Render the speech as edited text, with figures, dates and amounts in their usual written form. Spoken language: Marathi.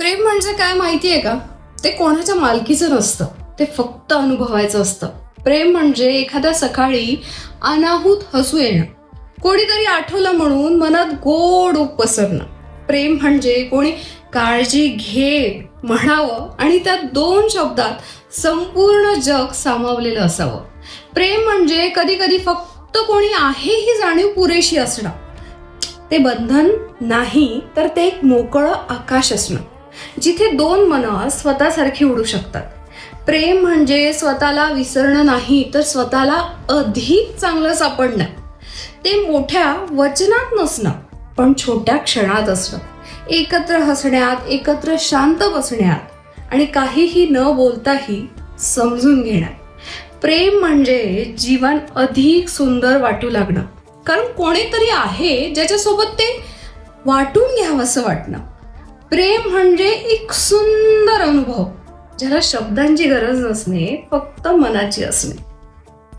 प्रेम म्हणजे काय माहितीये का? ते कोणाच्या मालकीचं नसतं, ते फक्त अनुभवायचं असतं. प्रेम म्हणजे एखाद्या सकाळी अनाहूत हसू येणं, कोणीतरी आठवलं म्हणून मनात गोड ऊब पसरणं. प्रेम म्हणजे कोणी काळजी घे म्हणावं आणि त्या 2 शब्दात संपूर्ण जग सामावलेलं असावं. प्रेम म्हणजे कधी कधी फक्त कोणी आहे ही जाणीव पुरेशी असणं. ते बंधन नाही तर ते एक मोकळं आकाश असणं, जिथे 2 मनं स्वतःसारखी उडू शकतात. प्रेम म्हणजे स्वतःला विसरणं नाही तर स्वतःला अधिक चांगलं सापडणं. ते मोठ्या वचनात नसणं, पण छोट्या क्षणात असणं. एकत्र हसण्यात, एकत्र शांत बसण्यात आणि काहीही न बोलताही समजून घेण्यात. प्रेम म्हणजे जीवन अधिक सुंदर वाटू लागणं, कारण कोणीतरी आहे ज्याच्यासोबत ते वाटून घ्यावं असं वाटणं. प्रेम म्हणजे एक सुंदर अनुभव, ज्याला शब्दांची गरज नसणे, फक्त मनाची असणे.